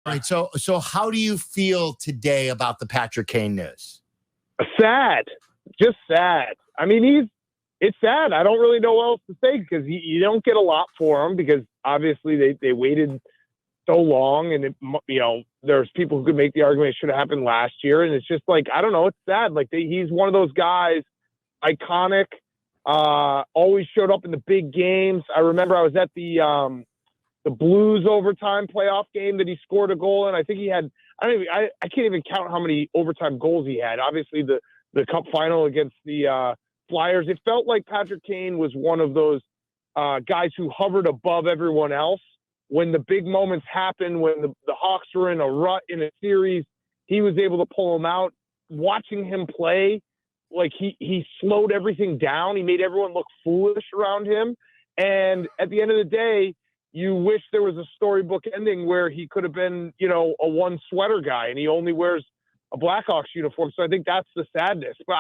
All right. So how do you feel today about the Patrick Kane news? Sad. Just sad. I mean, it's sad. I don't really know what else to say because you don't get a lot for him because obviously they waited so long, and there's people who could make the argument it should have happened last year, and it's just like, I don't know, it's sad. Like he's one of those guys, iconic, always showed up in the big games. I remember I was at the Blues overtime playoff game that he scored a goal in. I think he had, I can't even count how many overtime goals he had. Obviously the cup final against the Flyers, it felt like Patrick Kane was one of those guys who hovered above everyone else. When the big moments happened, when the Hawks were in a rut in a series, he was able to pull them out. Watching him play, like he slowed everything down. He made everyone look foolish around him. And at the end of the day, you wish there was a storybook ending where he could have been, a one sweater guy, and he only wears a Blackhawks uniform. So I think that's the sadness. But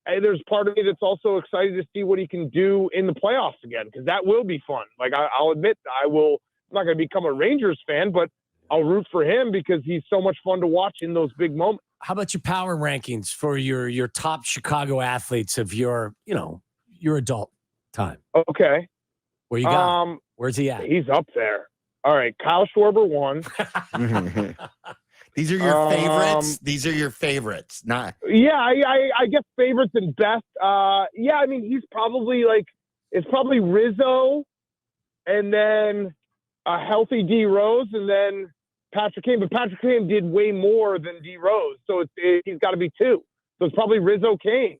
there's part of me that's also excited to see what he can do in the playoffs again, because that will be fun. Like I'll admit, I'm not going to become a Rangers fan, but I'll root for him because he's so much fun to watch in those big moments. How about your power rankings for your top Chicago athletes of your adult time? Okay. Where you got? Where's he at? He's up there. All right. Kyle Schwarber won. These are your favorites? These are your favorites. Not. Yeah, I guess favorites and best. Yeah, I mean, he's probably it's probably Rizzo and then a healthy D Rose and then Patrick Kane. But Patrick Kane did way more than D Rose. So he's got to be two. So it's probably Rizzo Kane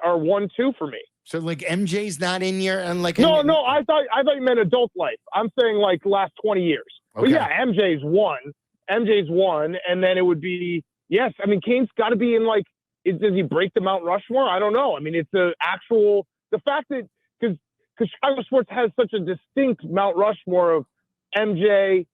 are 1-2 for me. So MJ's not in your and No, I thought you meant adult life. I'm saying last 20 years. Okay. But yeah, MJ's one, and then it would be yes. I mean, Kane's got to be in does he break the Mount Rushmore? I don't know. I mean, it's the fact that because Chicago sports has such a distinct Mount Rushmore of MJ,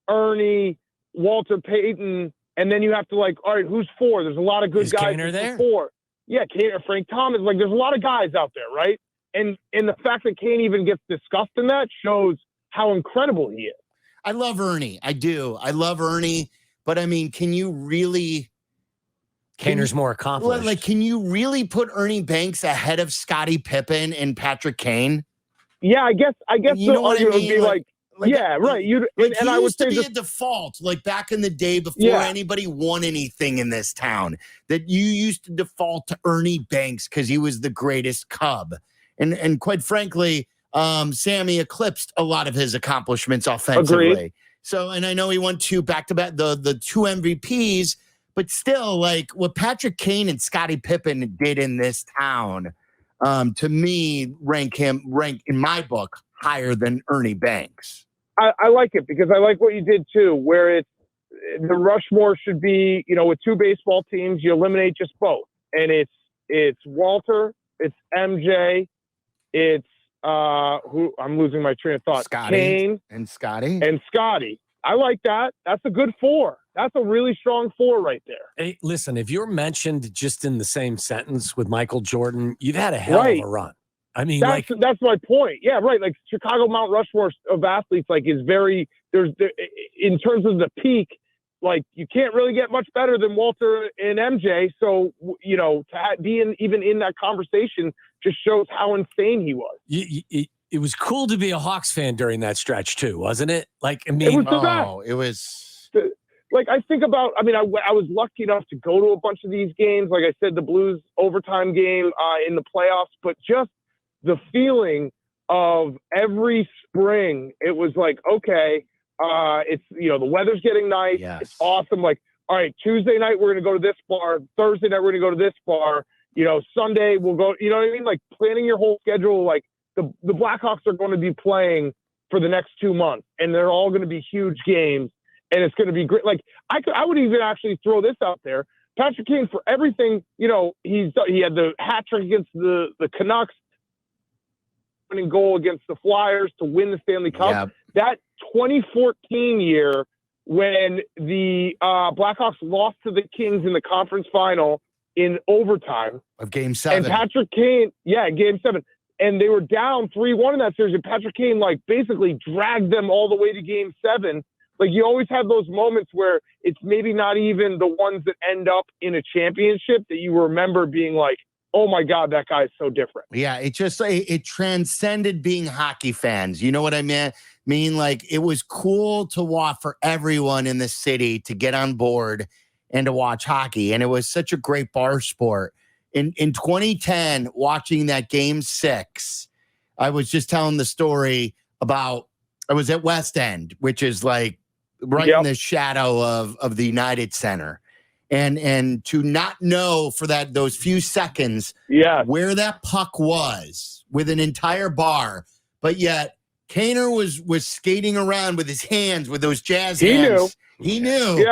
Ernie, Walter Payton, and then you have to all right, who's four? There's a lot of good guys. Kaner there? Four. Yeah, Kane or Frank Thomas. There's a lot of guys out there, right? And the fact that Kane even gets discussed in that shows how incredible he is. I love Ernie. I do. I love Ernie. But, I mean, can you really... Kaner's more accomplished. Can you really put Ernie Banks ahead of Scottie Pippen and Patrick Kane? Yeah, I guess you know what I mean? Would be yeah, right. And I would say a default, back in the day before anybody won anything in this town, that you used to default to Ernie Banks because he was the greatest Cub. And quite frankly, Sammy eclipsed a lot of his accomplishments offensively. Agreed. So, and I know he won two back-to-back, the two MVPs, but still, what Patrick Kane and Scottie Pippen did in this town, to me, rank in my book higher than Ernie Banks. I like it because I like what you did too, where the Rushmore should be, with two baseball teams, you eliminate just both. And it's Walter, it's MJ, it's who I'm losing my train of thought. Scotty Kane and Scotty. I like that. That's a good four. That's a really strong four right there. Hey, listen, if you're mentioned just in the same sentence with Michael Jordan, you've had a hell of a run. I mean, that's my point. Yeah, right. Chicago Mount Rushmore of athletes, is very in terms of the peak. You can't really get much better than Walter and MJ. So to be even in that conversation just shows how insane he was. It was cool to be a Hawks fan during that stretch too, wasn't it? It was the best. It was. I think about. I mean, I was lucky enough to go to a bunch of these games. Like I said, the Blues overtime game in the playoffs, but just the feeling of every spring, it was okay, it's, the weather's getting nice. Yes. It's awesome. All right, Tuesday night, we're going to go to this bar. Thursday night, we're going to go to this bar. Sunday, we'll go, you know what I mean? Planning your whole schedule. The Blackhawks are going to be playing for the next 2 months, and they're all going to be huge games, and it's going to be great. I would even actually throw this out there. Patrick Kane, for everything, he had the hat trick against the Canucks, winning goal against the Flyers to win the Stanley Cup. Yep. That 2014 year when the Blackhawks lost to the Kings in the conference final in overtime of Game 7. And Patrick Kane, Game 7. And they were down 3-1 in that series. And Patrick Kane, basically dragged them all the way to Game 7 like you always have those moments where it's maybe not even the ones that end up in a championship that you remember being like, oh my God, that guy's so different. Yeah, it transcended being hockey fans. You know what I mean? Like, it was cool to watch for everyone in the city to get on board and to watch hockey. And it was such a great bar sport. In 2010, watching that game 6, I was just telling the story about, I was at West End, which is like right in the shadow of the United Center. And to not know for those few seconds where that puck was with an entire bar, but yet Kaner was skating around with his hands, with those jazz hands. He knew.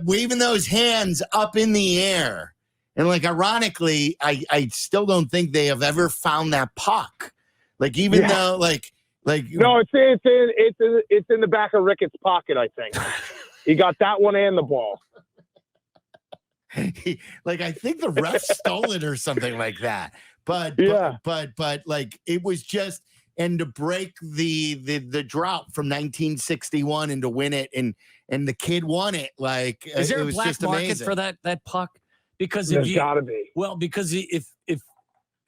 Waving those hands up in the air. And like, ironically, I still don't think they have ever found that puck. Like, even though like no, it's in the back of Ricketts' pocket, I think. He got that one and the ball. I think the ref stole it or something like that. But like, it was just, and to break the drought from 1961 and to win it, and the kid won it. Like, is there it a was black just market amazing for that puck? Because there's gotta be. Well, because if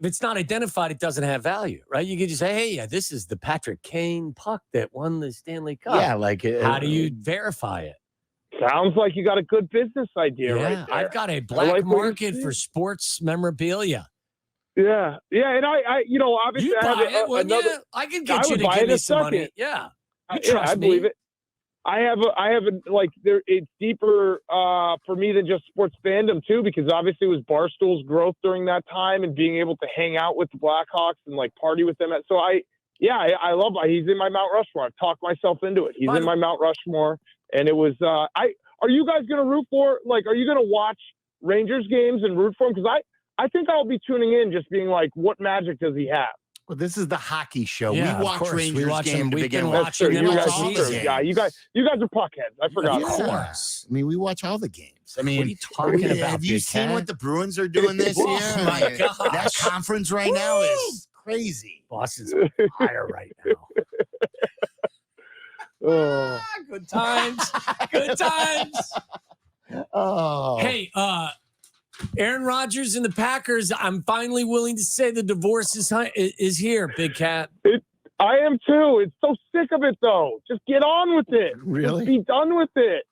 it's not identified, it doesn't have value, right? You could just say, hey, this is the Patrick Kane puck that won the Stanley Cup. Yeah, like, how do you verify it? Sounds like you got a good business idea right there. I've got a black market for sports memorabilia. Yeah, and I obviously I have another. I can get you to give me some money. Yeah, I believe it. I have it's deeper for me than just sports fandom too, because obviously it was Barstool's growth during that time and being able to hang out with the Blackhawks and like party with them. So I love. He's in my Mount Rushmore. I've talked myself into it. He's in my Mount Rushmore, and it was. Are you guys going to root for? Like, are you going to watch Rangers games and root for him? Because I think I'll be tuning in, just being like, what magic does he have? Well, this is the hockey show. Yeah, we watch Rangers games to begin with. Watching them all season. Yeah, you guys are puckheads. I forgot. Of course. I mean, we watch all the games. I mean, what are you talking about? Have you seen what the Bruins are doing this year? Oh my God! That conference right now is crazy. Boston's on fire right now. Good times. Good times. Oh. Hey, Aaron Rodgers and the Packers, I'm finally willing to say the divorce is here, Big Cat. I am too. It's so sick of it, though. Just get on with it. Really? Just be done with it.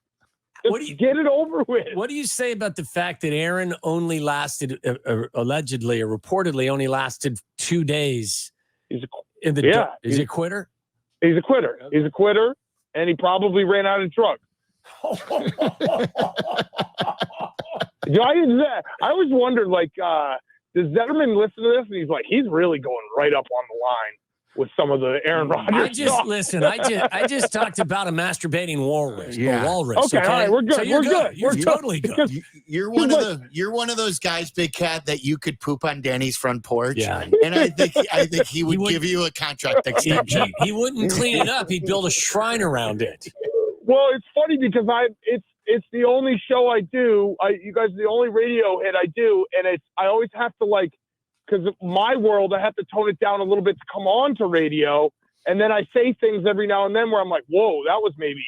Get it over with. What do you say about the fact that Aaron only lasted, allegedly or reportedly, only lasted 2 days? Is he a quitter? He's a quitter. He's a quitter, and he probably ran out of drugs. I always wondered, like, does Zetterman listen to this? And he's like, he's really going right up on the line with some of the Aaron Rodgers I just talked about a masturbating walrus. Yeah. Walrus. Okay, all right, we're good. So you're good. You're totally good. You're one of those guys, Big Cat, that you could poop on Danny's front porch. Yeah. And I think he would give you a contract extension. He wouldn't clean it up. He'd build a shrine around it. Well, it's funny because it's the only show I do. You guys are the only radio hit I do, and I always have to, because my world, I have to tone it down a little bit to come on to radio, and then I say things every now and then where I'm like, whoa, that was maybe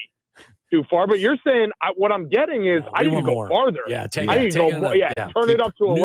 too far. But you're saying what I'm getting is I need to go farther. Yeah, I need to go. Turn it up to 11.